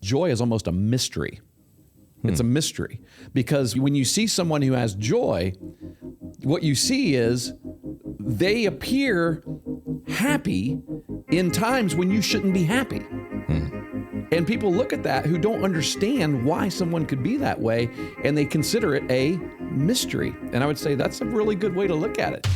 joy is almost a mystery. It's a mystery because when you see someone who has joy, what you see is they appear happy in times when you shouldn't be happy. And people look at that who don't understand why someone could be that way, and they consider it a mystery. And I would say that's a really good way to look at it.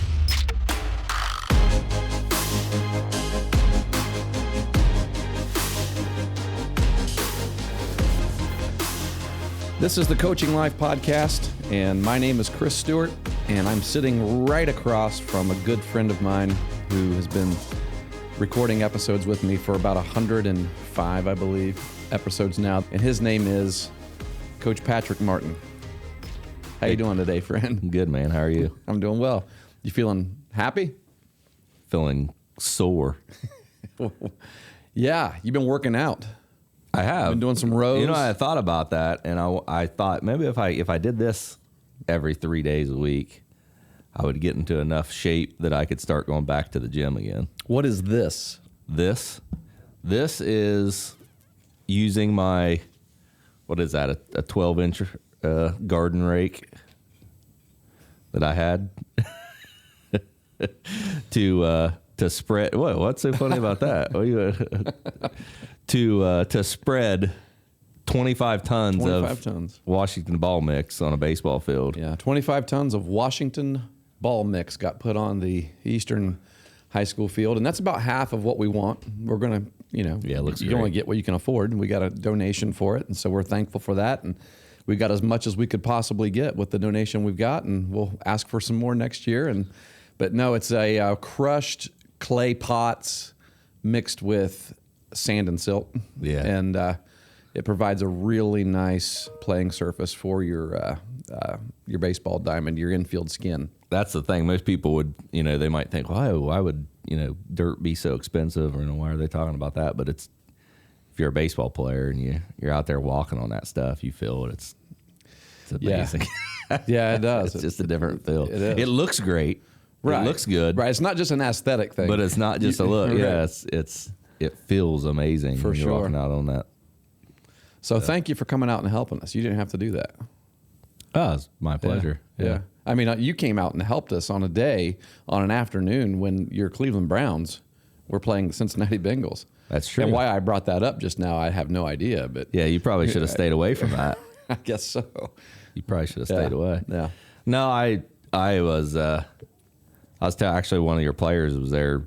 This is the Coaching Life Podcast, and my name is Chris Stewart, and I'm sitting right across from a good friend of mine who has been recording episodes with me for about 105, I believe, episodes now, and his name is Coach Patrick Martin. How you doing today, friend? Good, man. How are you? I'm doing well. You feeling happy? Feeling sore. Yeah, you've been working out. I have been doing some rows. You know, I thought about that, and I thought maybe if I did this every 3 days a week, I would get into enough shape that I could start going back to the gym again. What is this? This is using my, what is that? A 12-inch garden rake that I had to spread. What's so funny about that? To spread 25 tons of Washington ball mix on a baseball field. Yeah, 25 tons of Washington ball mix got put on the Eastern High School field, and that's about half of what we want. We're going to, it looks you great. only get what you can afford, and we got a donation for it, and so we're thankful for that, and we got as much as we could possibly get with the donation we've got, and we'll ask for some more next year. But no, it's a crushed clay pots mixed with sand and silt. Yeah. And it provides a really nice playing surface for your baseball diamond, your infield skin. That's the thing. Most people would, they might think, why would, dirt be so expensive, or why are they talking about that? But it's, if you're a baseball player and you're out there walking on that stuff, you feel it. It's amazing. Yeah, it does. It's just a different feel. It is. It looks great. Right. It looks good. Right. It's not just an aesthetic thing. But it's not just a look. Right. Yeah, it feels amazing For when you're sure. walking out on that. So thank you for coming out and helping us. You didn't have to do that. Oh, it's my pleasure. Yeah. I mean, you came out and helped us on an afternoon when your Cleveland Browns were playing the Cincinnati Bengals. That's true. And why I brought that up just now, I have no idea. But Yeah, you probably should have stayed away from that. I guess so. You probably should have stayed away. Yeah. No, I was actually one of your players was there,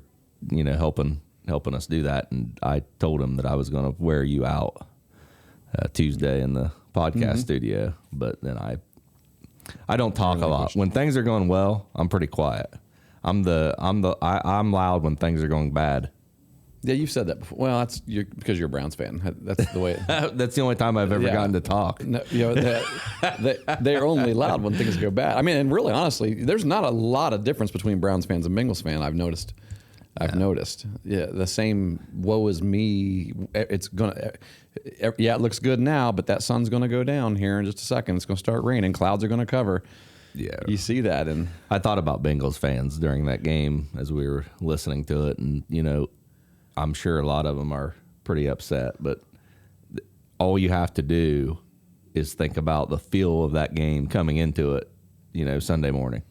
helping us do that, and I told him that I was going to wear you out Tuesday in the podcast studio, but then I don't talk a lot. When things are going well, I'm pretty quiet. I'm loud when things are going bad. Yeah, you've said that before. Well, because you're a Browns fan. That's the way. That's the only time I've ever gotten to talk. No, they're only loud when things go bad. I mean, and really, honestly, there's not a lot of difference between Browns fans and Bengals fans. I've noticed. Yeah, the same woe is me. It's gonna. Yeah, it looks good now, but that sun's gonna go down here in just a second. It's gonna start raining. Clouds are gonna cover. Yeah, you see that, and I thought about Bengals fans during that game as we were listening to it, and I'm sure a lot of them are pretty upset, but all you have to do is think about the feel of that game coming into it, Sunday morning,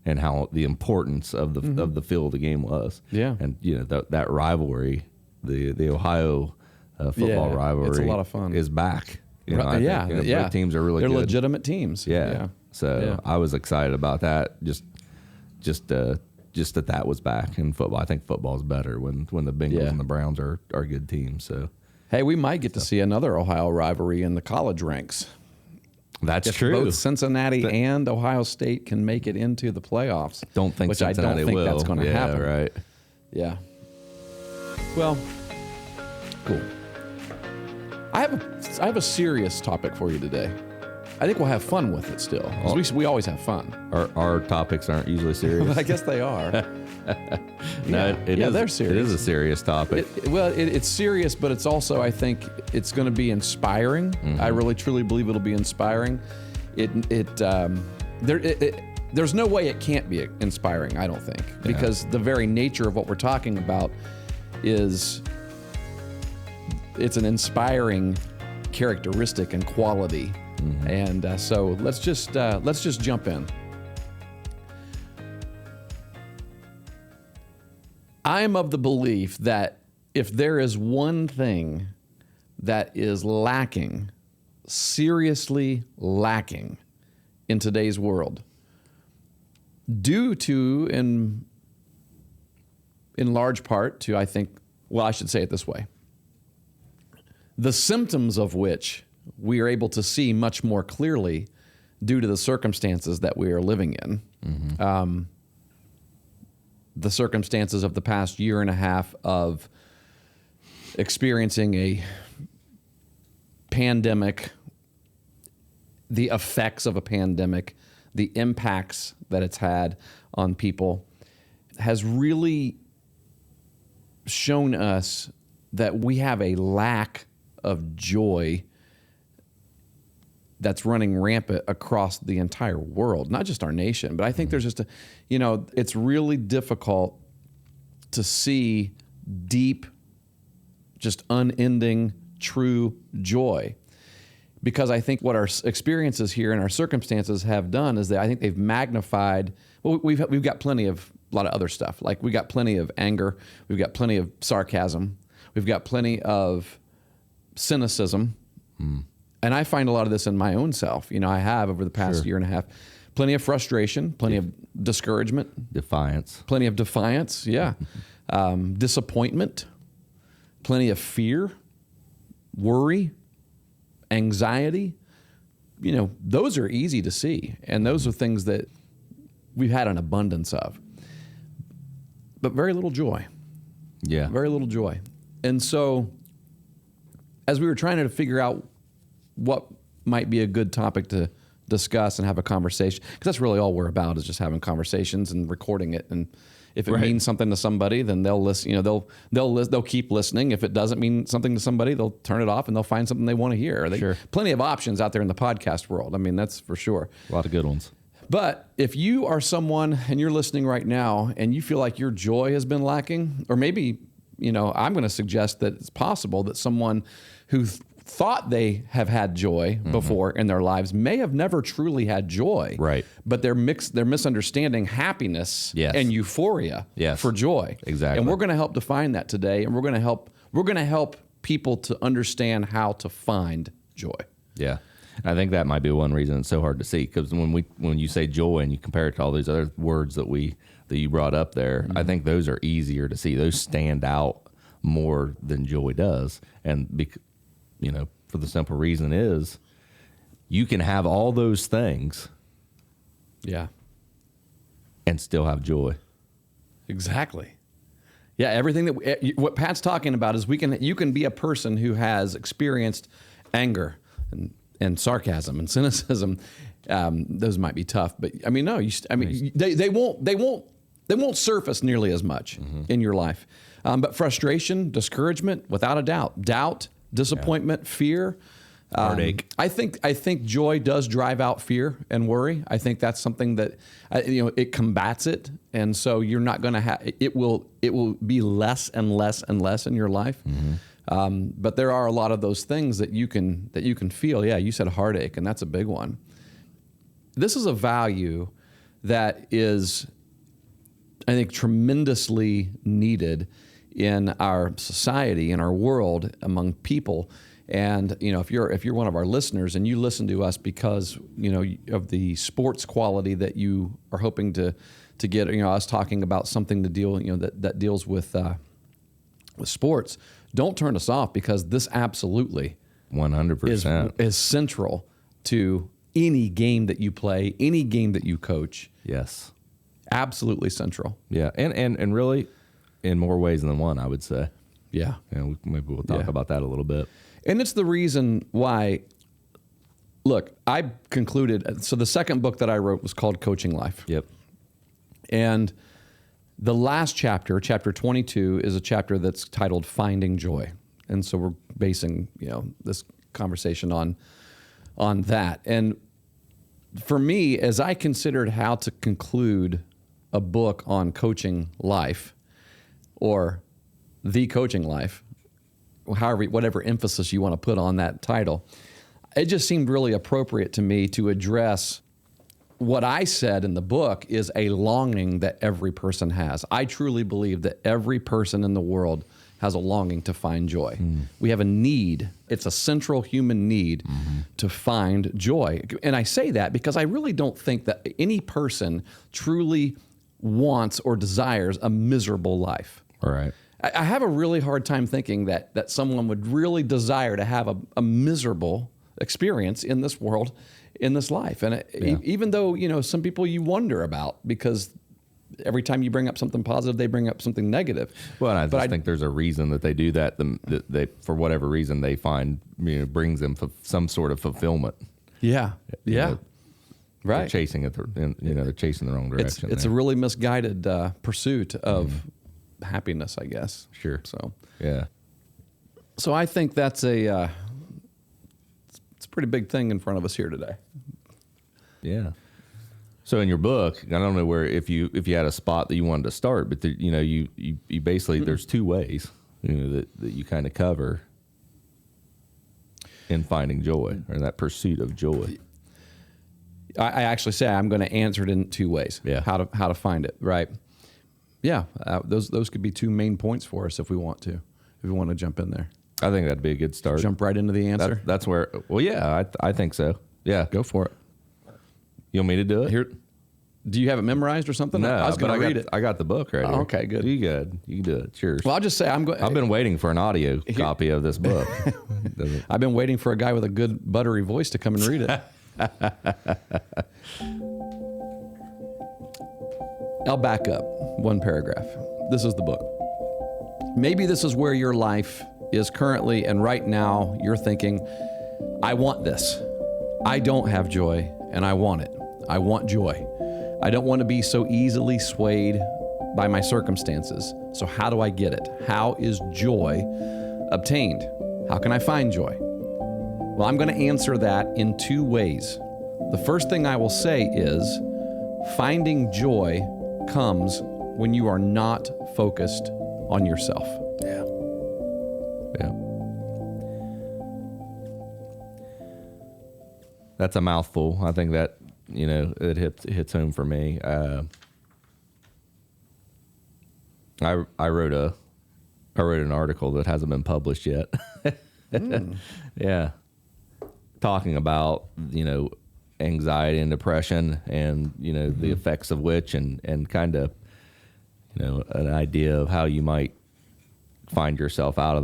and how the importance of the feel of the game was. Yeah. And that rivalry, the Ohio football rivalry, it's a lot of fun. Is back. I think, both teams are really they're good. legitimate teams. Yeah. So I was excited about that. Just that was back in football. I think football's better when the Bengals and the Browns are good teams. So hey, we might get to see another Ohio rivalry in the college ranks. That's if true. Both Cincinnati and Ohio State can make it into the playoffs. Don't think which Cincinnati I don't think will. that's going to happen. Right. Yeah. Well, cool. I have a serious topic for you today. I think we'll have fun with it still. 'Cause we always have fun. Our topics aren't usually serious. I guess they are. No, they're serious. It is a serious topic. It's serious, but it's also, I think, it's going to be inspiring. Mm-hmm. I really, truly believe it'll be inspiring. There's no way it can't be inspiring, I don't think, because the very nature of what we're talking about is it's an inspiring characteristic and quality. And so let's just jump in. I am of the belief that if there is one thing that is lacking, seriously lacking in today's world, due to, in large part to, I think, well, I should say it this way, the symptoms of which we are able to see much more clearly due to the circumstances that we are living in. The circumstances of the past year and a half of experiencing a pandemic, the effects of a pandemic, the impacts that it's had on people, has really shown us that we have a lack of joy that's running rampant across the entire world, not just our nation, but I think there's just it's really difficult to see deep, just unending, true joy. Because I think what our experiences here and our circumstances have done is that I think they've magnified, well, we've got plenty of a lot of other stuff. Like we got plenty of anger, we've got plenty of sarcasm, we've got plenty of cynicism. And I find a lot of this in my own self. I have over the past year and a half, plenty of frustration, plenty of discouragement. Defiance. Plenty of defiance, yeah. Disappointment, plenty of fear, worry, anxiety. Those are easy to see. And those are things that we've had an abundance of. But very little joy. Yeah. Very little joy. And so as we were trying to figure out what might be a good topic to discuss and have a conversation, because that's really all we're about, is just having conversations and recording it. And if it means something to somebody, then they'll listen. They'll keep listening. If it doesn't mean something to somebody, they'll turn it off and they'll find something they want to hear. Plenty of options out there in the podcast world. I mean, that's for sure. A lot of good ones. But if you are someone and you're listening right now and you feel like your joy has been lacking, or maybe, I'm going to suggest that it's possible that someone who thought they have had joy before in their lives may have never truly had joy. Right. But they're misunderstanding happiness and euphoria for joy. Exactly. And we're going to help define that today, and we're going to help people to understand how to find joy. Yeah. I think that might be one reason it's so hard to see, because when you say joy and you compare it to all these other words that you brought up there, I think those are easier to see. Those stand out more than joy does. And for the simple reason is you can have all those things and still have joy. Exactly. Yeah, everything what Pat's talking about is you can be a person who has experienced anger and sarcasm and cynicism. Those might be tough, but I mean, no, they won't surface nearly as much in your life. But frustration, discouragement, without a doubt, disappointment, fear, heartache. I think joy does drive out fear and worry. I think that's something that it combats it, and so you're not going to have it. Will be less and less and less in your life. But there are a lot of those things that you can feel. Yeah, you said heartache, and that's a big one. This is a value that is, I think, tremendously needed in our society, in our world, among people. And if you're one of our listeners and you listen to us because of the sports quality that you are hoping to get, us talking about something to deal that deals with sports, don't turn us off, because this absolutely 100% is central to any game that you play, any game that you coach. Yes, absolutely central. Yeah, and really, in more ways than one, I would say. Yeah. Maybe we'll talk about that a little bit. And it's the reason why, look, I concluded, so the second book that I wrote was called Coaching Life. Yep. And the last chapter, chapter 22, is a chapter that's titled Finding Joy. And so we're basing, this conversation on that. And for me, as I considered how to conclude a book on coaching life, or the coaching life, however, whatever emphasis you want to put on that title. It just seemed really appropriate to me to address what I said in the book is a longing that every person has. I truly believe that every person in the world has a longing to find joy. We have a need. It's a central human need to find joy. And I say that because I really don't think that any person truly wants or desires a miserable life. All right. I have a really hard time thinking that someone would really desire to have a miserable experience in this world, in this life. And even though, some people you wonder about because every time you bring up something positive, they bring up something negative. Well, and I think there's a reason that they do that. That they, for whatever reason, they find brings them some sort of fulfillment. Yeah, yeah, right. They're chasing it. They're chasing the wrong direction. It's a really misguided pursuit of happiness, I guess. Sure. So yeah. So I think that's it's a pretty big thing in front of us here today. Yeah. So in your book, I don't know where if you had a spot that you wanted to start, but you basically there's two ways that you kind of cover in finding joy or that pursuit of joy. I actually say I'm going to answer it in two ways. Yeah. How to find it, right? Yeah. Those could be two main points for us if we want to jump in there. I think that'd be a good start. Jump right into the answer. That's where. Well, yeah, I think so. Yeah, Go for it. You want me to do it? Here, do you have it memorized or something? No, I was going to read it. I got the book right here. Okay, good. You good? You can do it. Cheers. Well, I'll just say I'm going. I've been waiting for an audio copy of this book. I've been waiting for a guy with a good buttery voice to come and read it. I'll back up one paragraph. This is the book. Maybe this is where your life is currently, and right now you're thinking, I want this. I don't have joy, and I want it. I want joy. I don't want to be so easily swayed by my circumstances. So how do I get it? How is joy obtained? How can I find joy? Well, I'm going to answer that in two ways. The first thing I will say is finding joy comes when you are not focused on yourself. Yeah. That's a mouthful. I think that, it hits home for me. I wrote an article that hasn't been published yet. Yeah. Talking about, anxiety and depression and, the effects of which and kind of, an idea of how you might find yourself out of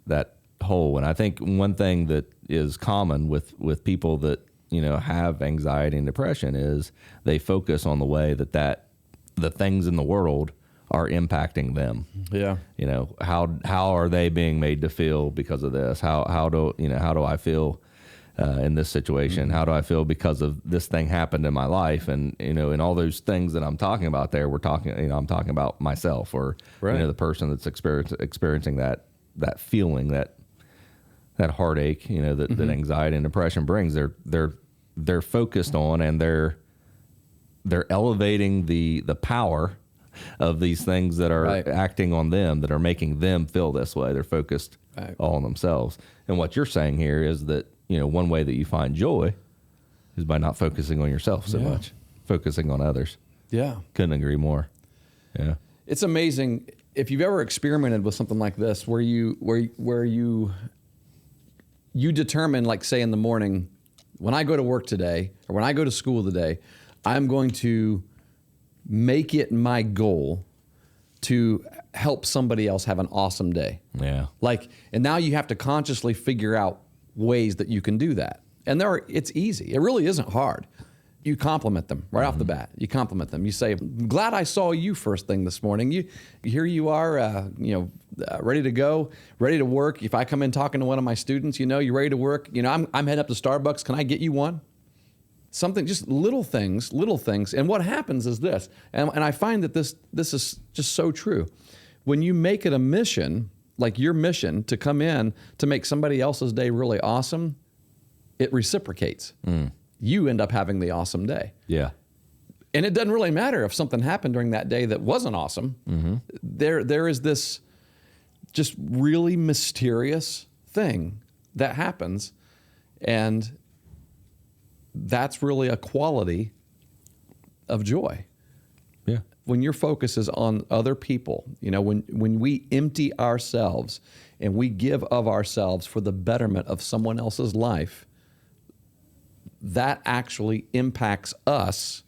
that hole. And I think one thing that is common with people that, have anxiety and depression is they focus on the way that the things in the world are impacting them. Yeah. How are they being made to feel because of this? How do I feel in this situation? How do I feel because of this thing happened in my life? And, and all those things that I'm talking about there, I'm talking about myself or, right. The person that's experiencing that feeling, that heartache, that anxiety and depression brings. They're focused on and they're elevating the power of these things that are right. acting on them, that are making them feel this way. They're focused right. all on themselves. And what you're saying here is that, one way that you find joy is by not focusing on yourself so much, focusing on others. Yeah. Couldn't agree more. Yeah. It's amazing if you've ever experimented with something like this, where you determine, like, say in the morning, when I go to work today or when I go to school today, I'm going to make it my goal to help somebody else have an awesome day. Yeah. And now you have to consciously figure out ways that you can do that. And it's easy. It really isn't hard. You compliment them right off the bat. You compliment them. You say, glad I saw you first thing this morning. Here you are, ready to go, ready to work. If I come in talking to one of my students, you're ready to work. I'm heading up to Starbucks. Can I get you one? Something, just little things. And what happens is this, and I find that this is just so true. When you make it a mission, like your mission to come in to make somebody else's day really awesome, it reciprocates. You end up having the awesome day. Yeah. And it doesn't really matter if something happened during that day that wasn't awesome. There is this just really mysterious thing that happens. And that's really a quality of joy. Yeah. When your focus is on other people, when we empty ourselves and we give of ourselves for the betterment of someone else's life, that actually impacts us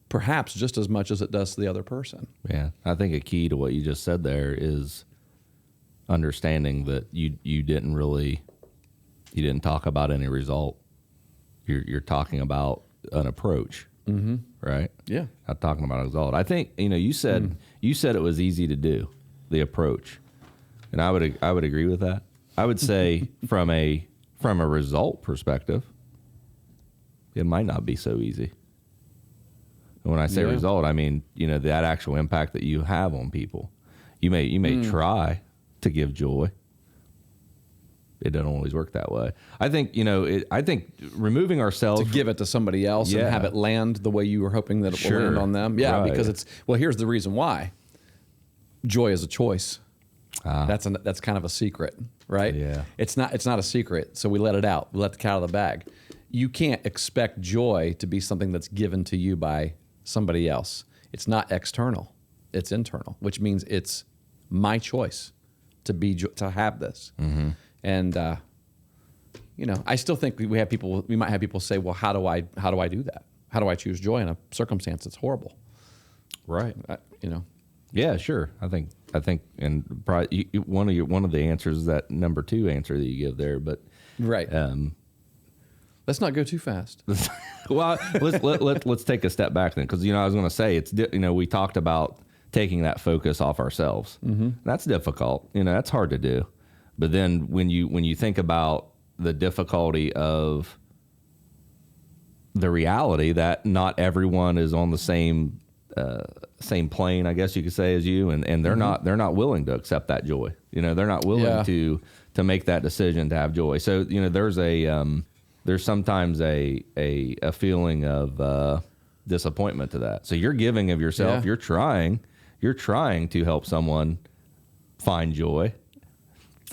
perhaps just as much as it does to the other person. Yeah. I think a key to what you just said there is understanding that you didn't talk about any result. You're talking about an approach, right? Yeah. Not talking about a result. I think you said it was easy to do, the approach, and I would agree with that. I would say from a result perspective, it might not be so easy. And when I say result, I mean that actual impact that you have on people. You may try to give joy. It doesn't always work that way. I think I think removing ourselves to give it to somebody else and have it land the way you were hoping that it will land on them. Yeah, right. Because here's the reason why. Joy is a choice. That's kind of a secret, right? Yeah. It's not a secret, so we let it out. We let the cat out of the bag. You can't expect joy to be something that's given to you by somebody else. It's not external. It's internal, which means it's my choice to have this. Mm-hmm. And I still think we might have people say, well, how do I do that? How do I choose joy in a circumstance that's horrible? Right. Yeah, sure. I think, and probably one of the answers is that number 2 answer that you give there, but right. Let's not go too fast. Well, let's take a step back then, because I was going to say we talked about taking that focus off ourselves. Mm-hmm. That's difficult. That's hard to do. But then when you think about the difficulty of the reality that not everyone is on the same plane, I guess you could say, as you, and they're not willing to accept that joy. They're not willing to make that decision to have joy. So there's sometimes a feeling of disappointment to that. So you're giving of yourself. Yeah. You're trying to help someone find joy.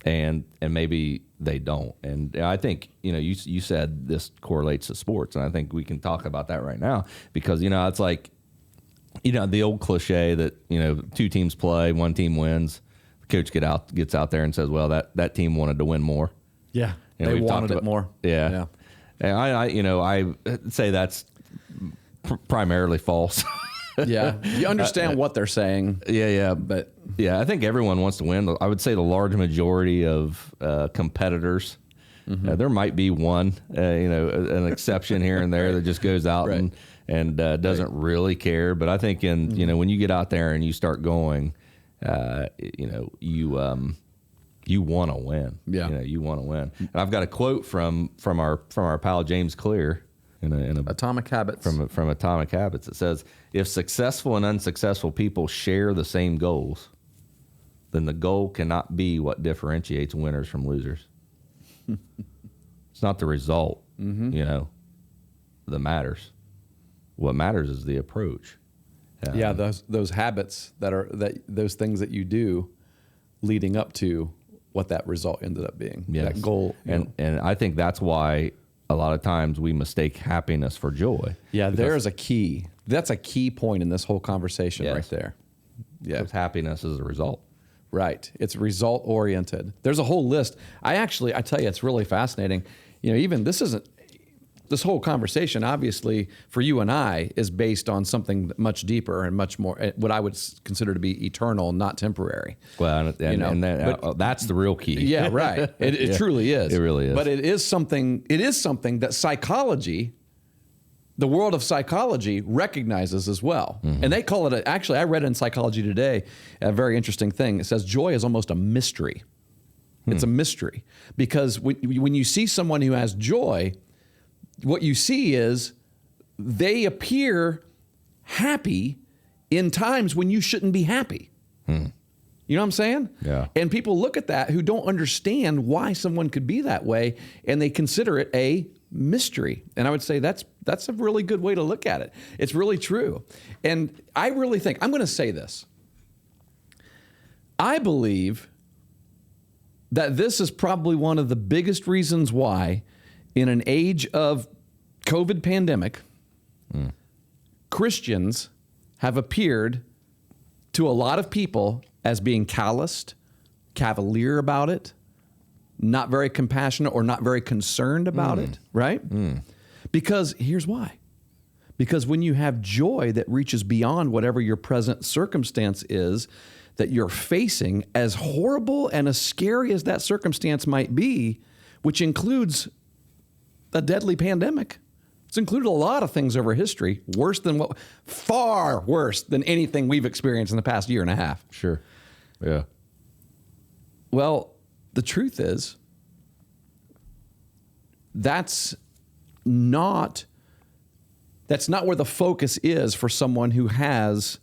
And maybe they don't. And I think, you said this correlates to sports, and I think we can talk about that right now, because, it's like, the old cliche that, 2 teams play, 1 team wins. The coach gets out there and says, well, that team wanted to win more. Yeah. They wanted it more. Yeah. And I say that's primarily false. Yeah. You understand what they're saying. Yeah. But I think everyone wants to win. I would say the large majority of competitors, there might be one, an exception here and there that just goes out and doesn't really care. But I think when you get out there and you start going, you want to win. Yeah. You want to win. And I've got a quote from our pal James Clear in Atomic Habits. From Atomic Habits. It says, if successful and unsuccessful people share the same goals, then the goal cannot be what differentiates winners from losers. It's not the result, that matters. What matters is the approach. Those habits those things that you do leading up to what that result ended up being. Yes. That goal. And I think that's why a lot of times we mistake happiness for joy. Yeah, there's a key. That's a key point in this whole conversation right there. Yeah. Because happiness is a result. Right. It's result oriented. There's a whole list. I tell you, it's really fascinating. Even this whole conversation, obviously, for you and I, is based on something much deeper and much more, what I would consider to be eternal, not temporary. Well, that's the real key. Yeah, right. It truly is. It really is. But it is something that psychology, the world of psychology, recognizes as well. Mm-hmm. And they call it, actually, I read in Psychology Today, a very interesting thing. It says joy is almost a mystery. It's a mystery. Because when you see someone who has joy, what you see is they appear happy in times when you shouldn't be happy. You know what I'm saying? Yeah. And people look at that who don't understand why someone could be that way, and they consider it a mystery. And I would say that's a really good way to look at it. It's really true. And I really think, I'm going to say this. I believe that this is probably one of the biggest reasons why, in an age of COVID pandemic, Christians have appeared to a lot of people as being calloused, cavalier about it, not very compassionate or not very concerned about it, right? Because here's why. Because when you have joy that reaches beyond whatever your present circumstance is that you're facing, as horrible and as scary as that circumstance might be, which includes a deadly pandemic. It's included a lot of things over history, far worse than anything we've experienced in the past year and a half. Sure. Yeah. Well, the truth is, that's not where the focus is for someone who has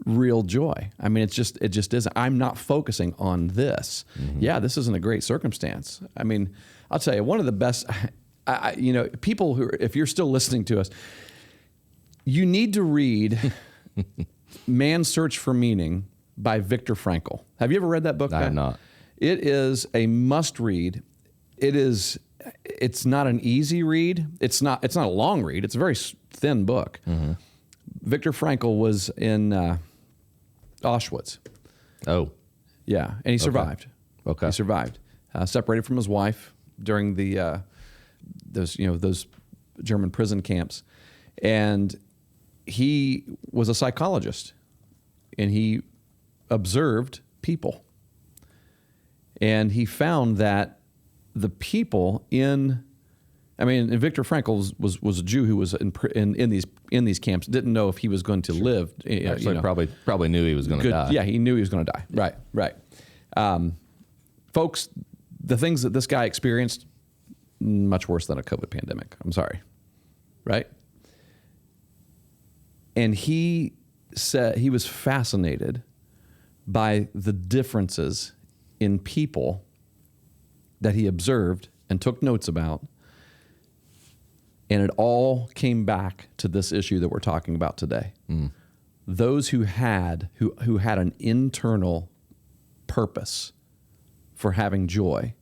real joy. I mean, it just isn't. I'm not focusing on this. Yeah, this isn't a great circumstance. I mean, I'll tell you, one of the best, people who, if you're still listening to us, you need to read Man's Search for Meaning by Viktor Frankl. Have you ever read that book? I have not. It is a must read. It's not an easy read. It's not a long read. It's a very thin book. Viktor Frankl was in Auschwitz. Oh. Yeah, and he survived. Okay. He survived. Separated from his wife during those German prison camps, and he was a psychologist, and he observed people, and he found that the people and Viktor Frankl was a Jew who was in these camps, didn't know if he was going to live. Actually, probably knew he was going to die. Yeah, he knew he was going to die. Right. Folks, the things that this guy experienced, much worse than a COVID pandemic. I'm sorry. Right? And he said he was fascinated by the differences in people that he observed and took notes about. And it all came back to this issue that we're talking about today. Those who had an internal purpose for having joy,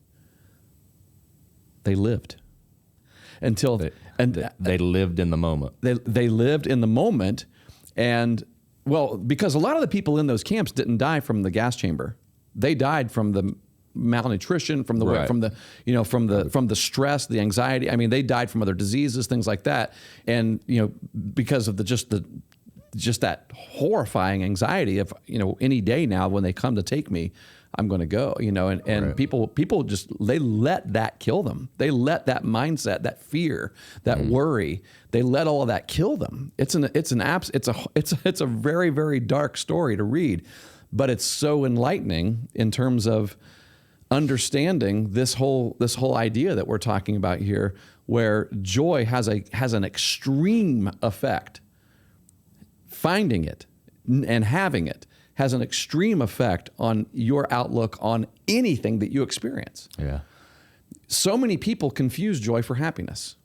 they lived until they lived in the moment. They lived in the moment, and because a lot of the people in those camps didn't die from the gas chamber, they died from the malnutrition, from the stress, the anxiety. I mean, they died from other diseases, things like that, and because of just that horrifying anxiety of any day now when they come to take me, I'm going to go. And right. people just, they let that kill them. They let that mindset, that fear, that worry, they let all of that kill them. It's a very, very dark story to read, but it's so enlightening in terms of understanding this whole idea that we're talking about here, where joy has an extreme effect. Finding it and having it has an extreme effect on your outlook on anything that you experience. Yeah. So many people confuse joy for happiness.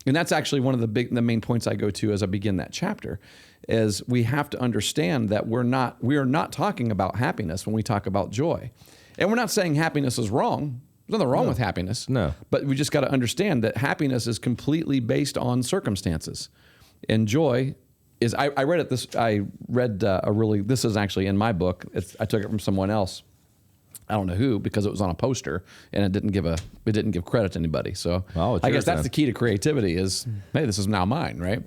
And that's actually one of the main points I go to as I begin that chapter, is we have to understand that we are not talking about happiness when we talk about joy. And we're not saying happiness is wrong. There's nothing wrong with happiness. No. But we just got to understand that happiness is completely based on circumstances. And joy is, I read this is actually in my book. I took it from someone else. I don't know who, because it was on a poster and it didn't give credit to anybody. So I guess that's the key to creativity is, hey, this is now mine, right?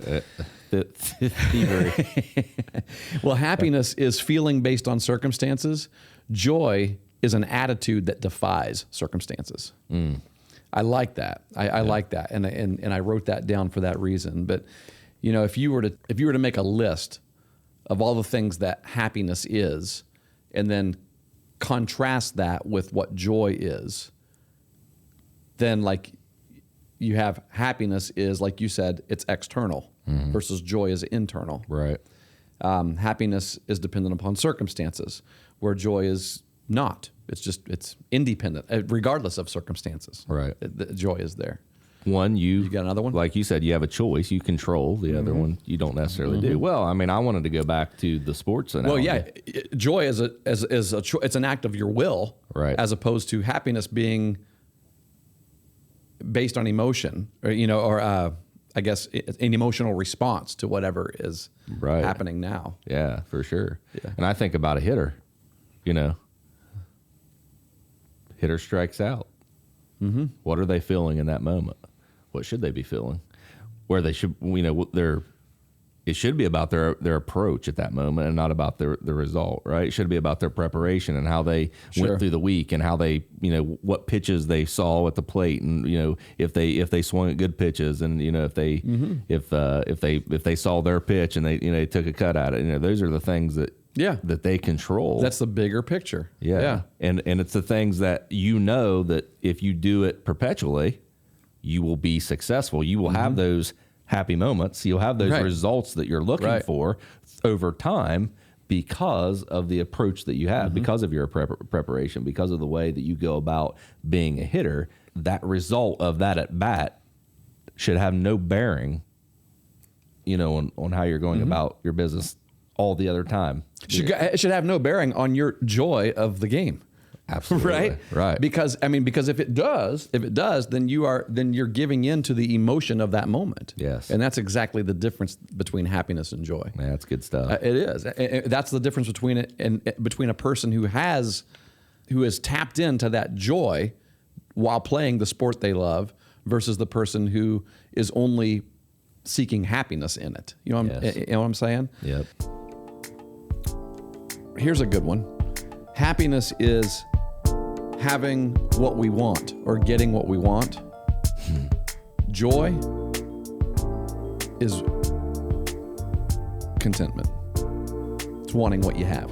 Well, happiness is feeling based on circumstances. Joy is an attitude that defies circumstances. I like that. I like that. And I wrote that down for that reason. But if you were to make a list of all the things that happiness is, and then contrast that with what joy is, then you have happiness is, like you said, it's external versus joy is internal. Right. Happiness is dependent upon circumstances, where joy is not. It's independent, regardless of circumstances. Right. The joy is there. One, you got another one? Like you said, you have a choice. You control. The other one, you don't necessarily do. Well, I mean, I wanted to go back to the sports analogy. Well, yeah, joy is it's an act of your will, Right. as opposed to happiness being based on emotion, or I guess an emotional response to whatever is Right. happening now. Yeah, for sure. Yeah. And I think about a hitter, hitter strikes out. Mm-hmm. What are they feeling in that moment? What should they be feeling? Where they should, it should be about their approach at that moment and not about the result, right? It should be about their preparation and how they went through the week and how they, what pitches they saw at the plate, and if they swung at good pitches, and if they saw their pitch and they took a cut at it. Those are the things that they control. That's the bigger picture. Yeah. And it's the things that that if you do it perpetually, you will be successful. You will have those happy moments. You'll have those results that you're looking for over time because of the approach that you have, because of your preparation, because of the way that you go about being a hitter. That result of that at bat should have no bearing, on how you're going about your business all the other time. It should have no bearing on your joy of the game. Absolutely. Right. Because if it does, then you're giving in to the emotion of that moment. Yes. And that's exactly the difference between happiness and joy. Man, that's good stuff. It is. That's the difference between it and between a person who has tapped into that joy while playing the sport they love versus the person who is only seeking happiness in it. You know what I'm saying? Yep. Here's a good one. Happiness is having what we want or getting what we want. Joy is contentment. It's wanting what you have.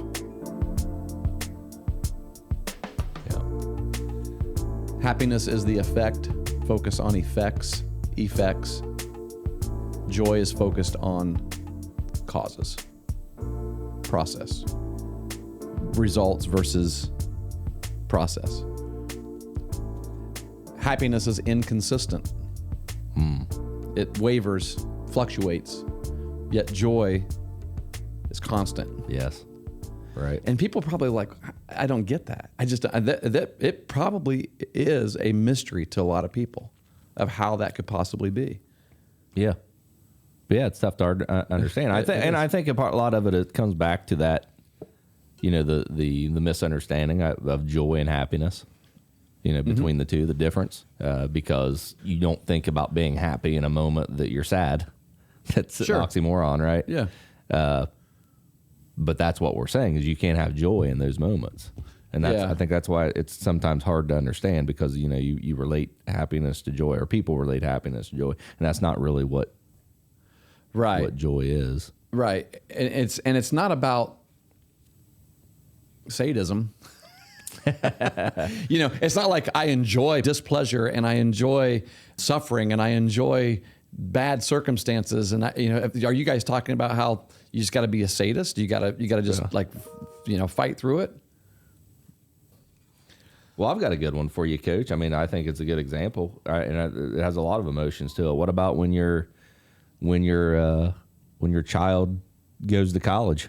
Yeah. Happiness is the effect. Focus on effects. Joy is focused on causes. Process. Results versus process. Happiness is inconsistent. It wavers, fluctuates, yet joy is constant. Yes. Right. And people probably like, I don't get that. It probably is a mystery to a lot of people of how that could possibly be. Yeah. Yeah, it's tough to understand. I think a lot of it comes back to that, the misunderstanding of joy and happiness, between the two, the difference, because you don't think about being happy in a moment that you're sad. That's an oxymoron, right? Yeah. But that's what we're saying is you can't have joy in those moments. And I think that's why it's sometimes hard to understand, because, you relate happiness to joy, or people relate happiness to joy. And that's not really what joy is. Right. And it's not about sadism. It's not like I enjoy displeasure and I enjoy suffering and I enjoy bad circumstances. And are you guys talking about how you just got to be a sadist? You got to just fight through it? Well, I've got a good one for you, Coach. I mean, I think it's a good example, and it has a lot of emotions to it. What about when your child goes to college?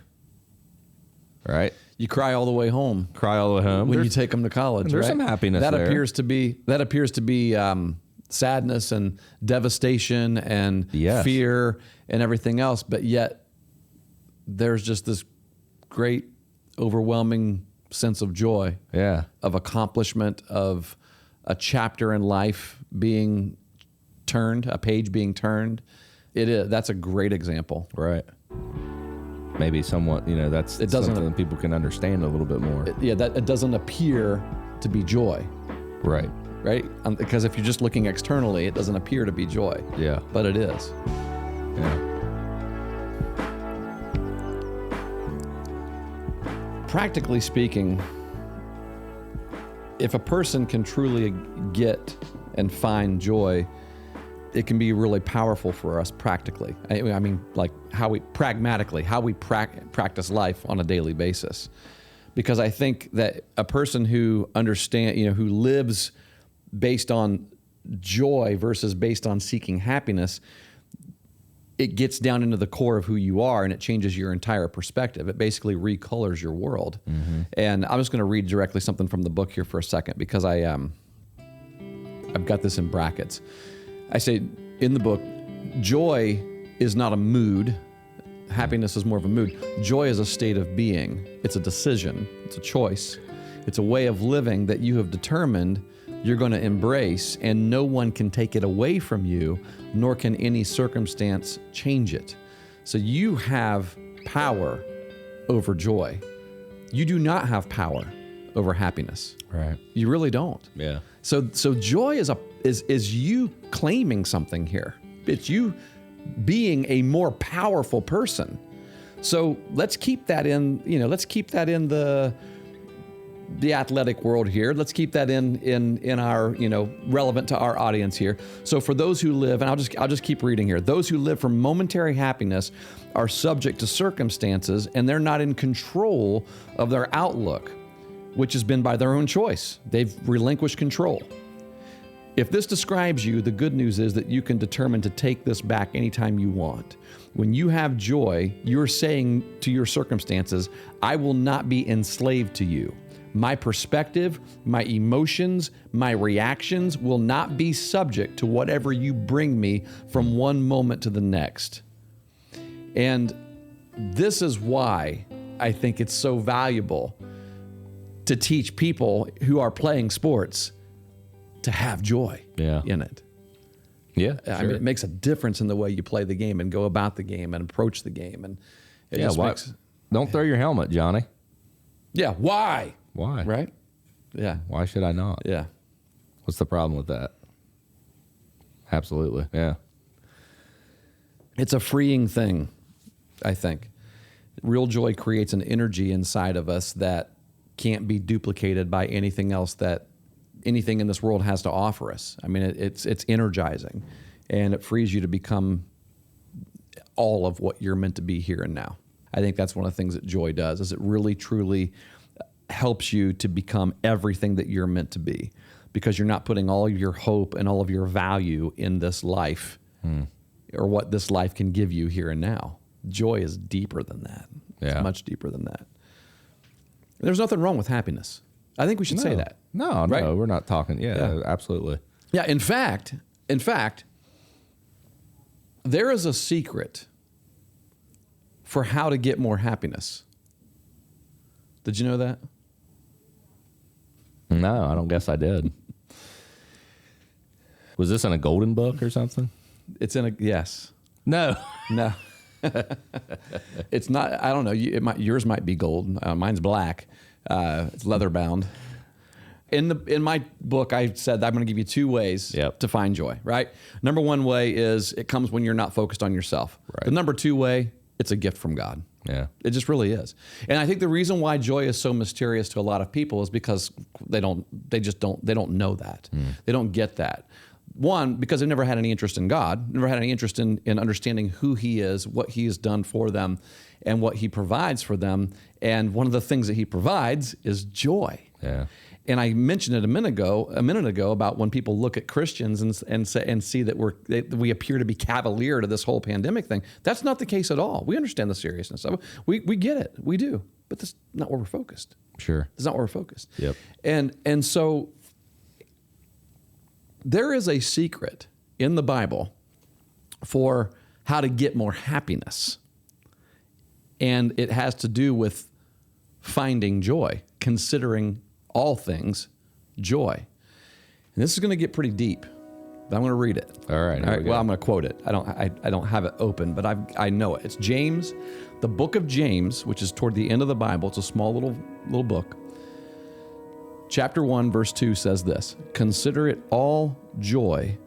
Right? You cry all the way home. When you take them to college. There's right? some happiness that there. appears to be sadness and devastation and fear and everything else, but yet there's just this great, overwhelming sense of joy, of accomplishment, of a chapter in life being turned, a page being turned. That's a great example, right? Maybe somewhat, that's something that people can understand a little bit more. That it doesn't appear to be joy, right? Because if you're just looking externally, it doesn't appear to be joy. Yeah, but it is. Yeah. Practically speaking, if a person can truly get and find joy, it can be really powerful for us practically. I mean, like how we practice life on a daily basis. Because I think that a person who understands, who lives based on joy versus based on seeking happiness, it gets down into the core of who you are, and it changes your entire perspective. It basically recolors your world. And I'm just going to read directly something from the book here for a second, because I've got this in brackets. I say in the book, joy is not a mood. Happiness is more of a mood. Joy is a state of being. It's a decision. It's a choice. It's a way of living that you have determined you're going to embrace, and no one can take it away from you, nor can any circumstance change it. So you have power over joy. You do not have power over happiness. Right. You really don't. Yeah. So joy is you claiming something here. It's you being a more powerful person. So let's keep that in, let's keep that in the athletic world here. Let's keep that in our, relevant to our audience here. So for those who live, and I'll just keep reading here. Those who live for momentary happiness are subject to circumstances, and they're not in control of their outlook, which has been by their own choice. They've relinquished control. If this describes you, the good news is that you can determine to take this back anytime you want. When you have joy, you're saying to your circumstances, I will not be enslaved to you. My perspective, my emotions, my reactions will not be subject to whatever you bring me from one moment to the next. And this is why I think it's so valuable to teach people who are playing sports to have joy in it. Yeah. I mean, it makes a difference in the way you play the game and go about the game and approach the game. And it just makes... Don't throw your helmet, Johnny. Yeah, why? Why? Right? Yeah. Why should I not? Yeah. What's the problem with that? Absolutely. Yeah. It's a freeing thing, I think. Real joy creates an energy inside of us that can't be duplicated by anything else that anything in this world has to offer us. I mean, it's energizing, and it frees you to become all of what you're meant to be here and now. I think that's one of the things that joy does, is it really, truly helps you to become everything that you're meant to be, because you're not putting all of your hope and all of your value in this life or what this life can give you here and now. Joy is deeper than that. Yeah. It's much deeper than that. There's nothing wrong with happiness. I think we should say that. No, right? we're not talking. Yeah, absolutely. Yeah, in fact, there is a secret for how to get more happiness. Did you know that? No, I don't guess I did. Was this in a golden book or something? It's in a, yes. No. No. It's not, I don't know. Yours might be gold. Mine's black. It's leather bound. In my book, I said I'm going to give you 2 ways to find joy, right? Number 1 way is it comes when you're not focused on yourself. Right. The number 2 way, it's a gift from God. Yeah. It just really is. And I think the reason why joy is so mysterious to a lot of people is because they don't know that. They don't get that. One, because they've never had any interest in God, never had any interest in understanding who He is, what He has done for them, and what He provides for them. And one of the things that He provides is joy. Yeah. And I mentioned it a minute ago about when people look at Christians and see that we appear to be cavalier to this whole pandemic thing. That's not the case at all. We understand the seriousness of it. We get it. We do. But that's not where we're focused. Sure. That's not where we're focused. Yep. And so there is a secret in the Bible for how to get more happiness. And it has to do with finding joy, considering all things joy. And this is going to get pretty deep, but I'm going to read it. All right. Well, I'm going to quote it. I don't have it open, but I know it. It's James, the book of James, which is toward the end of the Bible. It's a small little book. Chapter 1, verse 2 says this: "Consider it all joy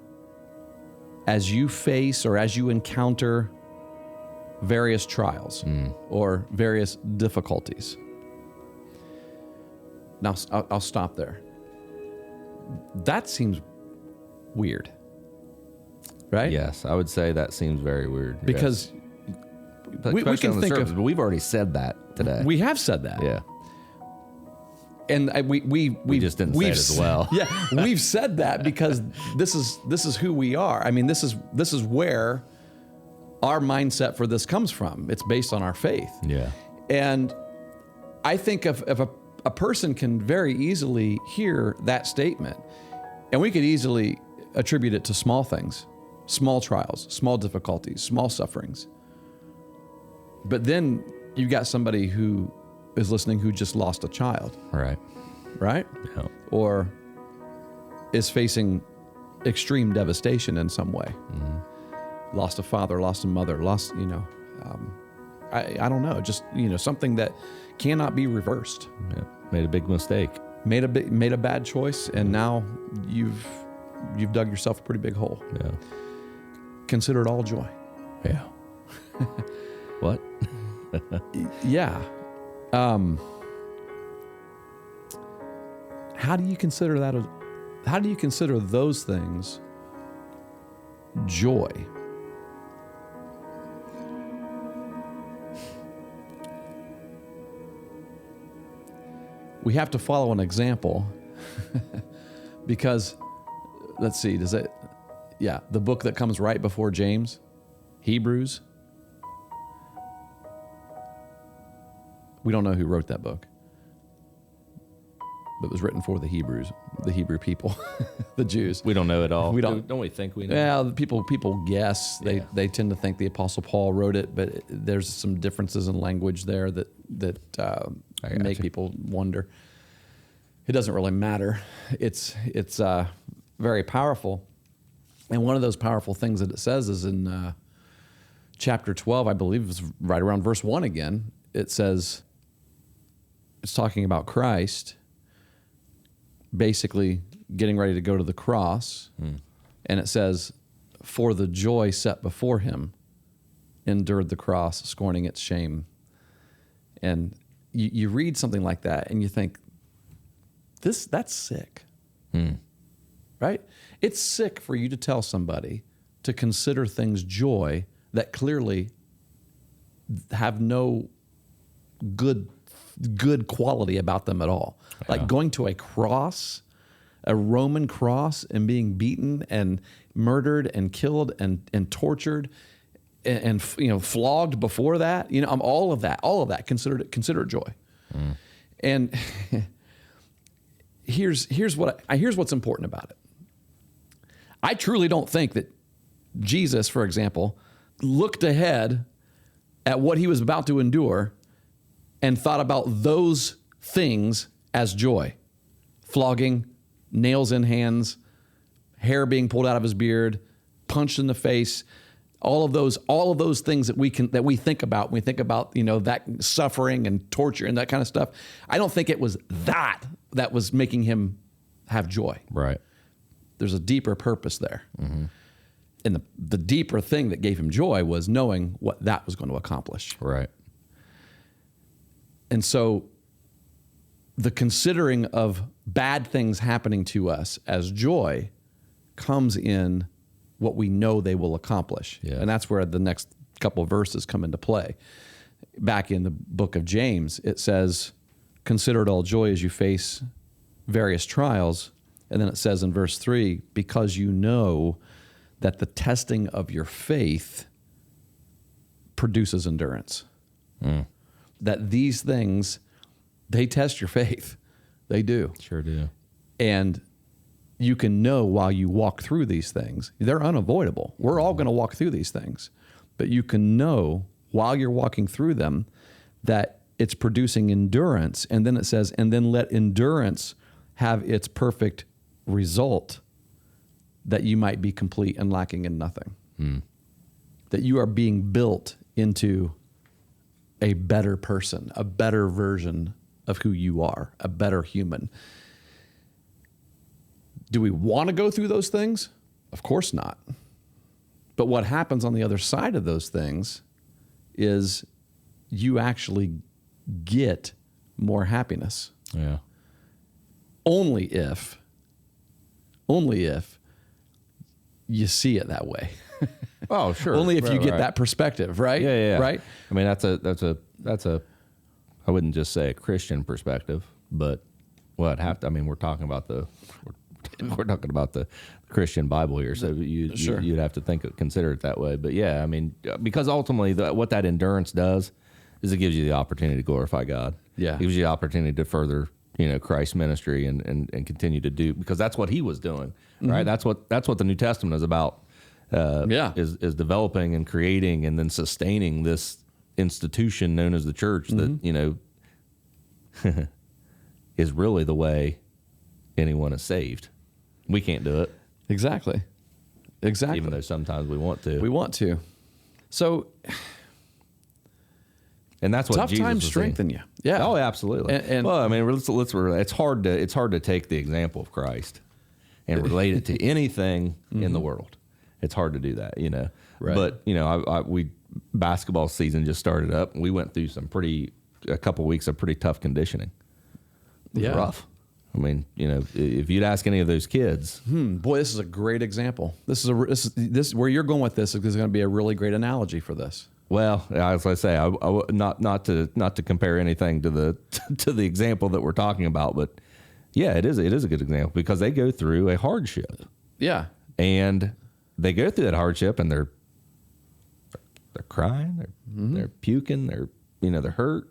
as you face or as you encounter various trials or various difficulties." Now, I'll stop there. That seems weird, right? Yes, I would say that seems very weird. Because we can think of... We've already said that today. We have said that. Yeah. And we just didn't say it as well. Yeah, we've said that because this is who we are. I mean, this is where our mindset for this comes from. It's based on our faith. Yeah. And I think if a person can very easily hear that statement, and we could easily attribute it to small things, small trials, small difficulties, small sufferings. But then you've got somebody who is listening who just lost a child, Right. right? Yeah. Or is facing extreme devastation in some way. Lost a father, lost a mother, lost, I don't know, just, something that cannot be reversed. Yeah. Made a big mistake. Made a bad choice, and now you've dug yourself a pretty big hole. Yeah. Consider it all joy. Yeah. What? Yeah. How do you consider that? How do you consider those things joy? We have to follow an example because, let's see, the book that comes right before James, Hebrews. We don't know who wrote that book, but it was written for the Hebrews, the Hebrew people, the Jews. We don't know it all. We don't. Don't we think we know? Yeah, people guess. They tend to think the Apostle Paul wrote it, but there's some differences in language there that make people wonder. It doesn't really matter. It's very powerful, and one of those powerful things that it says is in chapter 12, I believe it's right around verse 1 again. It says, it's talking about Christ basically getting ready to go to the cross. And it says, for the joy set before him, endured the cross, scorning its shame. And you read something like that and you think, that's sick. Right? It's sick for you to tell somebody to consider things joy that clearly have no good quality about them at all. Yeah. Like going to a cross, a Roman cross, and being beaten and murdered and killed and tortured and flogged before that. All of that consider it joy. And here's what's important about it. I truly don't think that Jesus, for example, looked ahead at what he was about to endure and thought about those things as joy. Flogging, nails in hands, hair being pulled out of his beard, punched in the face, all of those things that we think about when we think about, that suffering and torture and that kind of stuff. I don't think it was that was making him have joy. Right. There's a deeper purpose there. Mm-hmm. And the deeper thing that gave him joy was knowing what that was going to accomplish. Right. And so the considering of bad things happening to us as joy comes in what we know they will accomplish. Yeah. And that's where the next couple of verses come into play. Back in the book of James, it says, consider it all joy as you face various trials. And then it says in verse 3, because you know that the testing of your faith produces endurance. That these things, they test your faith. They do. Sure do. And you can know while you walk through these things, they're unavoidable. We're all going to walk through these things. But you can know while you're walking through them that it's producing endurance. And then it says, and then let endurance have its perfect result, that you might be complete and lacking in nothing. That you are being built into a better person, a better version of who you are, a better human. Do we want to go through those things? Of course not. But what happens on the other side of those things is you actually get more happiness. Yeah. Only if you see it that way. Oh, sure. Only if you get that perspective, right? Yeah. Right? I mean, that's a I wouldn't just say a Christian perspective, but Well, we're talking about we're talking about the Christian Bible here, so Sure. you'd have to consider it that way. But yeah, I mean, because ultimately, what that endurance does is it gives you the opportunity to glorify God. Yeah. It gives you the opportunity to further, Christ's ministry and continue to do, because that's what he was doing, right? That's what the New Testament is about. Is developing and creating and then sustaining this institution known as the church that is really the way anyone is saved. We can't do it, Exactly. even though sometimes we want to. We want to. So And that's what tough Jesus times was strengthen saying. you. Yeah. Oh, absolutely. And- well, I mean, it's hard to take the example of Christ and relate it to anything in the world. It's hard to do that, Right. But we basketball season just started up. And we went through a couple weeks of pretty tough conditioning. It was rough. I mean, if you'd ask any of those kids, Boy, this is a great example. This is where you're going with this is going to be a really great analogy for this. well, as I say, not to compare anything to the to the example that we're talking about, but yeah, it is a good example because they go through a hardship. Yeah. And they go through that hardship and they're crying, they're puking, they're hurt,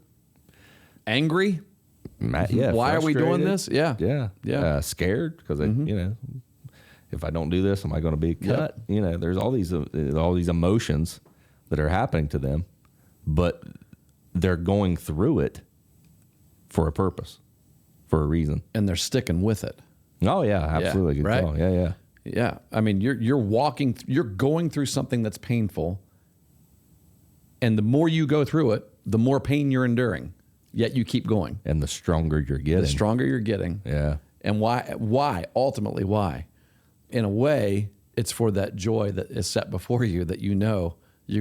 Angry. Why are we doing frustrated. this? Yeah. Scared because if I don't do this, am I going to be cut? There's all these emotions that are happening to them, but they're going through it for a purpose, for a reason. And they're sticking with it. Oh yeah, absolutely. Good right? call. Yeah. Yeah. I mean, you're going through something that's painful. And the more you go through it, the more pain you're enduring. Yet you keep going. And the stronger you're getting. The stronger you're getting. Yeah. And why? Ultimately, why? In a way, it's for that joy that is set before you that you're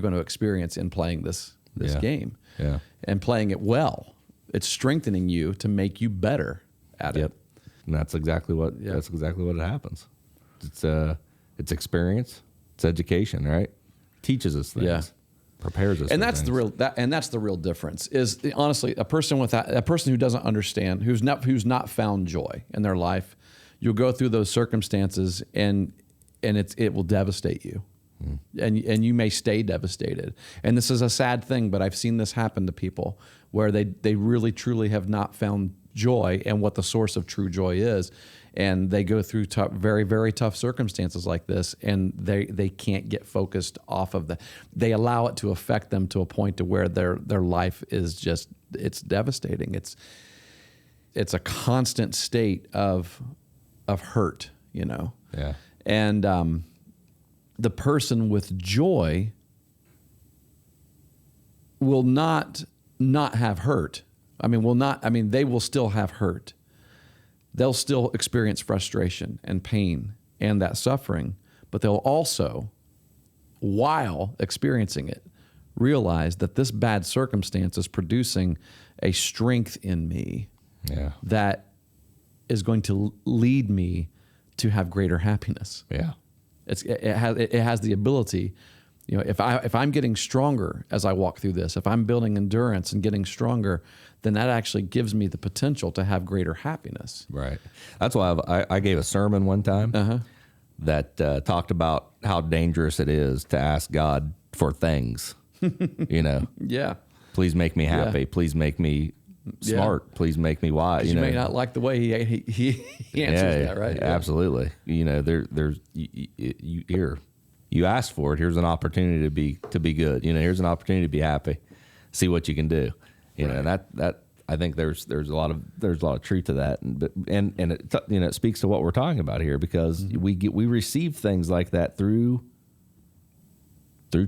going to experience in playing this game. Yeah. And playing it well. It's strengthening you to make you better at it. And that's exactly what happens. It's experience, it's education, right? Teaches us things. Yeah. Prepares us. And for that's things. that's the real difference. Is honestly a person who doesn't understand, who's not found joy in their life, you'll go through those circumstances and it will devastate you. And you may stay devastated. And this is a sad thing, but I've seen this happen to people where they really truly have not found joy and what the source of true joy is. And they go through very, very tough circumstances like this, and they can't get focused off of that. They allow it to affect them to a point to where their life is just, it's devastating. It's a constant state of hurt, Yeah. And the person with joy will not have hurt. They will still have hurt. They'll still experience frustration and pain and that suffering, but they'll also, while experiencing it, realize that this bad circumstance is producing a strength in me that is going to lead me to have greater happiness. Yeah. It has the ability, if I'm getting stronger as I walk through this, if I'm building endurance and getting stronger, then that actually gives me the potential to have greater happiness. Right. That's why I gave a sermon one time that talked about how dangerous it is to ask God for things. Yeah. Please make me happy. Yeah. Please make me smart. Please make me wise. You may not like the way he answers that, right? Yeah. Absolutely. There's you asked for it. Here's an opportunity to be good. Here's an opportunity to be happy. See what you can do. And that I think there's a lot of truth to that, and it speaks to what we're talking about here because we receive things like that through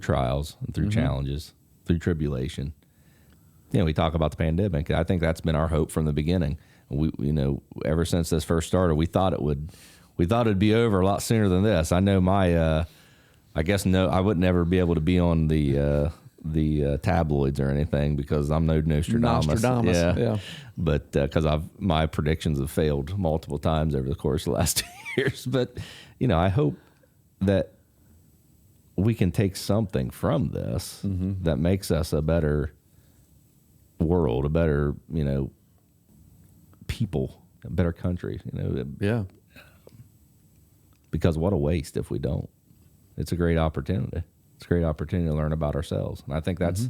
trials and through challenges, through tribulation. We talk about the pandemic. I think that's been our hope from the beginning. We ever since this first started, we thought it'd be over a lot sooner than this. I know I would never be able to be on the tabloids or anything because I'm no Nostradamus. Yeah. But because my predictions have failed multiple times over the course of the last 2 years. But I hope that we can take something from this that makes us a better world, a better people a better country. Yeah. Because what a waste if we don't. It's a great opportunity. It's a great opportunity to learn about ourselves, and I think that's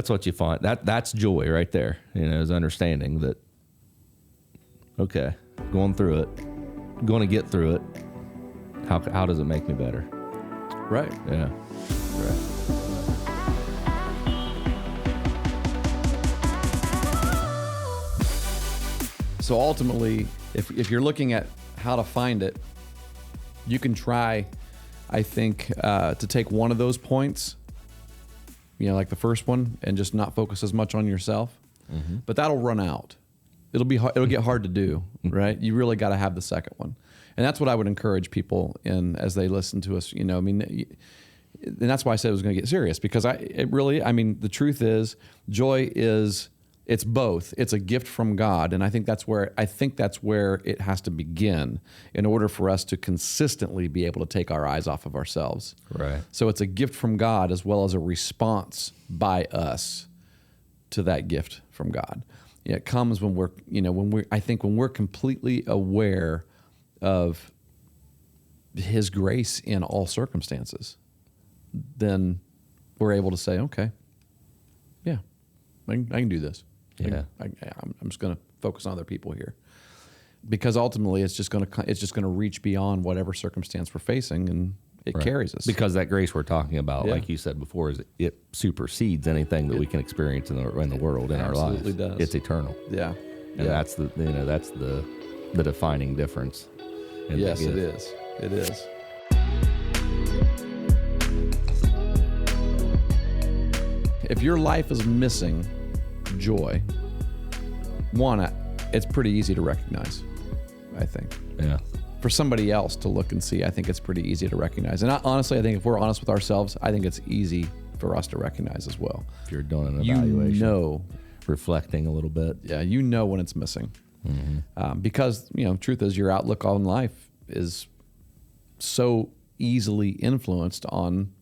what you find. That's joy right there. Is understanding that. Okay, going through it, going to get through it. How does it make me better? Right. Yeah. Right. So ultimately, if you're looking at how to find it, you can try, I think, to take one of those points, like the first one, and just not focus as much on yourself. Mm-hmm. But that'll run out. It'll get hard to do, right? You really got to have the second one. And that's what I would encourage people in as they listen to us, and that's why I said it was going to get serious, because the truth is, joy it's both. It's a gift from God, and I think that's where it has to begin in order for us to consistently be able to take our eyes off of ourselves. Right. So it's a gift from God as well as a response by us to that gift from God. It comes when we're completely aware of His grace in all circumstances, then we're able to say, okay, yeah, I can do this. Yeah. I'm just going to focus on other people here, because ultimately it's just going to reach beyond whatever circumstance we're facing, and it carries us. Because that grace we're talking about, like you said before, is it supersedes anything that we can experience in the world, in our lives. Absolutely does. It's eternal. Yeah. And that's the defining difference. Yes, it is. It is. If your life is missing joy, it's pretty easy to recognize, I think. Yeah. For somebody else to look and see, I think it's pretty easy to recognize. And honestly, I think if we're honest with ourselves, I think it's easy for us to recognize as well. If you're doing an evaluation, reflecting a little bit. Yeah, when it's missing. Mm-hmm. Because, truth is, your outlook on life is so easily influenced on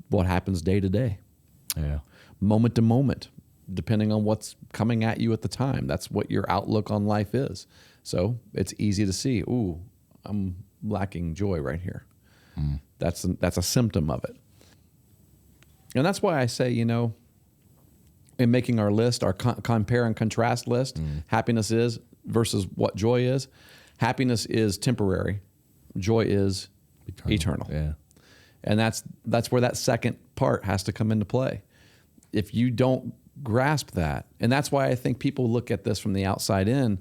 what happens day to day. Yeah. Moment to moment, depending on what's coming at you at the time. That's what your outlook on life is. So it's easy to see, ooh, I'm lacking joy right here. Mm. That's a symptom of it. And that's why I say, in making our list, our compare and contrast list, happiness is versus what joy is. Happiness is temporary. Joy is eternal. Yeah. And that's where that second part has to come into play. If you don't grasp that, and that's why I think people look at this from the outside in,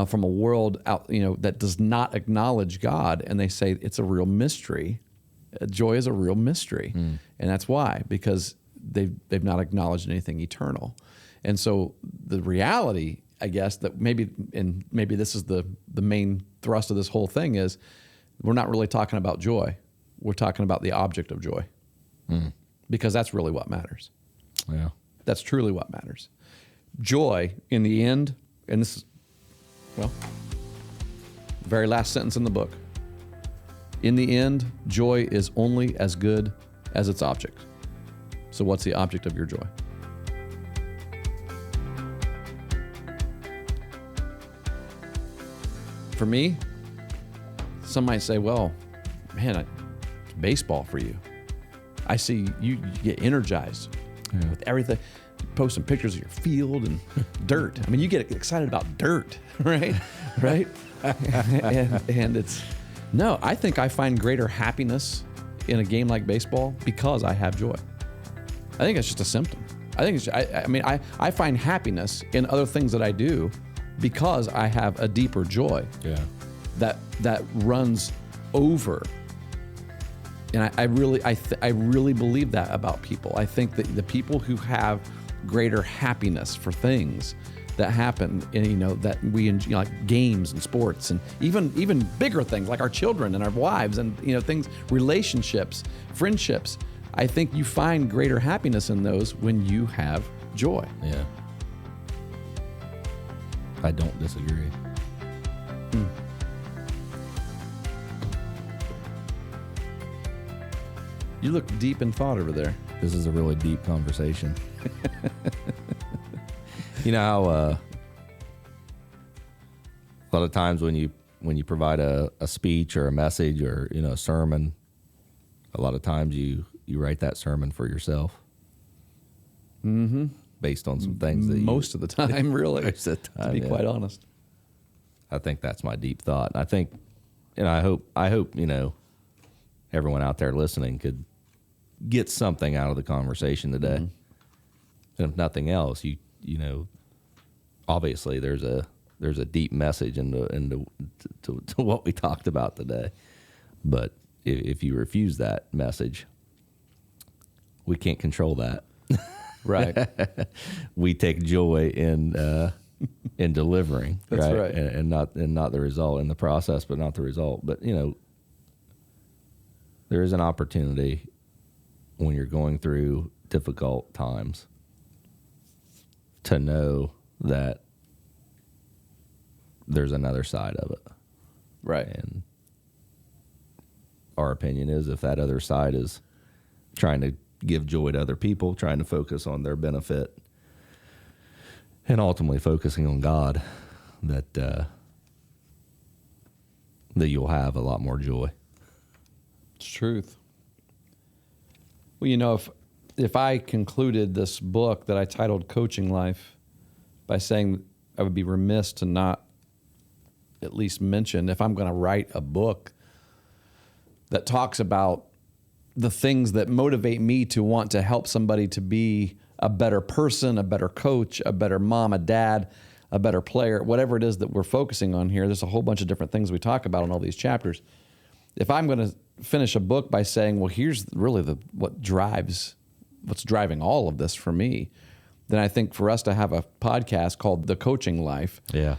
from a world out, that does not acknowledge God, and they say it's a real mystery. Joy is a real mystery, and that's why, because they've not acknowledged anything eternal. And so the reality, I guess, that maybe this is the main thrust of this whole thing is, we're not really talking about joy. We're talking about the object of joy, because that's really what matters. Yeah. That's truly what matters. Joy, in the end, and this is, very last sentence in the book. In the end, joy is only as good as its object. So what's the object of your joy? For me, some might say, well, man, it's baseball for you. I see you get energized with everything. Posting pictures of your field and dirt. I mean, you get excited about dirt, right? Right? and it's, no, I think I find greater happiness in a game like baseball because I have joy. I think it's just a symptom. I think I find happiness in other things that I do because I have a deeper joy. Yeah. That runs over. And I really believe that about people. I think that the people who have greater happiness for things that happen, that we enjoy, like games and sports, and even bigger things like our children and our wives, and things, relationships, friendships. I think you find greater happiness in those when you have joy. Yeah. I don't disagree. You look deep in thought over there. This is a really deep conversation. You know how A lot of times when you provide a speech or a message or a sermon, a lot of times you write that sermon for yourself, based on some things that Most of the time, really, most of the to time, be yeah. quite honest. I think that's my deep thought. I think, I hope everyone out there listening could get something out of the conversation today. And if nothing else, obviously there's a deep message into what we talked about today. But if you refuse that message, we can't control that. Right. We take joy in delivering. That's right. And not the result in the process, but not the result. But there is an opportunity when you're going through difficult times to know that there's another side of it. Right. And our opinion is, if that other side is trying to give joy to other people, trying to focus on their benefit, and ultimately focusing on God, that you'll have a lot more joy. It's truth. Well, if I concluded this book that I titled Coaching Life by saying I would be remiss to not at least mention, if I'm going to write a book that talks about the things that motivate me to want to help somebody to be a better person, a better coach, a better mom, a dad, a better player, whatever it is that we're focusing on here. There's a whole bunch of different things we talk about in all these chapters. If I'm going to finish a book by saying, well, here's really what's driving all of this for me, then I think for us to have a podcast called The Coaching Life, Yeah.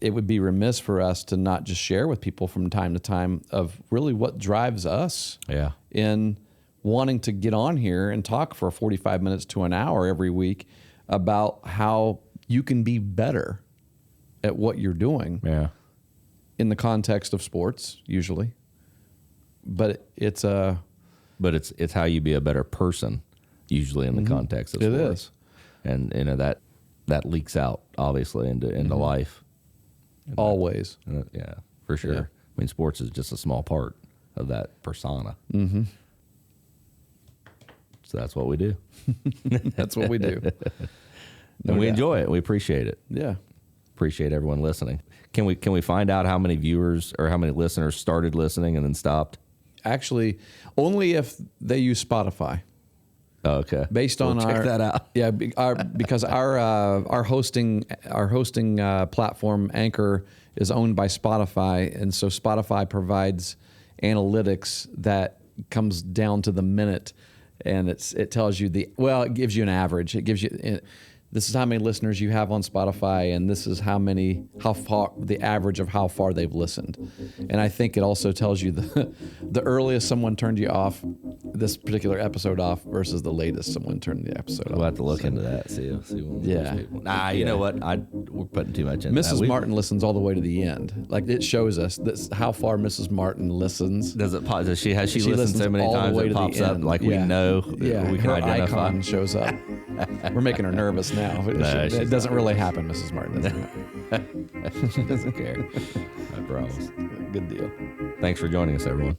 It would be remiss for us to not just share with people from time to time of really what drives us Yeah. in wanting to get on here and talk for 45 minutes to an hour every week about how you can be better at what you're doing Yeah. in the context of sports, usually. But it's But it's how you be a better person, usually in the context of It sports. is. And that leaks out obviously into life. always. Yeah, for sure. Yeah. I mean, sports is just a small part of that persona. So that's what we do. That's what we do. And we doubt. enjoy it. We appreciate it. Yeah. Appreciate everyone listening. Can we find out how many viewers or how many listeners started listening and then stopped? Actually, only if they use Spotify. Oh, okay. Based on check that out. Yeah, because our hosting platform Anchor is owned by Spotify, and so Spotify provides analytics that comes down to the minute, and it tells you it gives you an average. It gives you this is how many listeners you have on Spotify, and this is how far the average of how far they've listened. And I think it also tells you the earliest someone turned you off, this particular episode off, versus the latest someone turned the episode off. We'll have to look into that. See when Yeah. people. Nah, you know what? We're putting too much into that. Mrs. Martin listens all the way to the end. Like, it shows us how far Mrs. Martin listens. Does it pop? Has she listened listens so many all the times way it to the pops up? end. Like Yeah. we know. Yeah, We can her identify. icon shows up. We're making her nervous now. No, It doesn't really happen, Mrs. Martin. She doesn't care. I promise. Good deal. Thanks for joining us, everyone.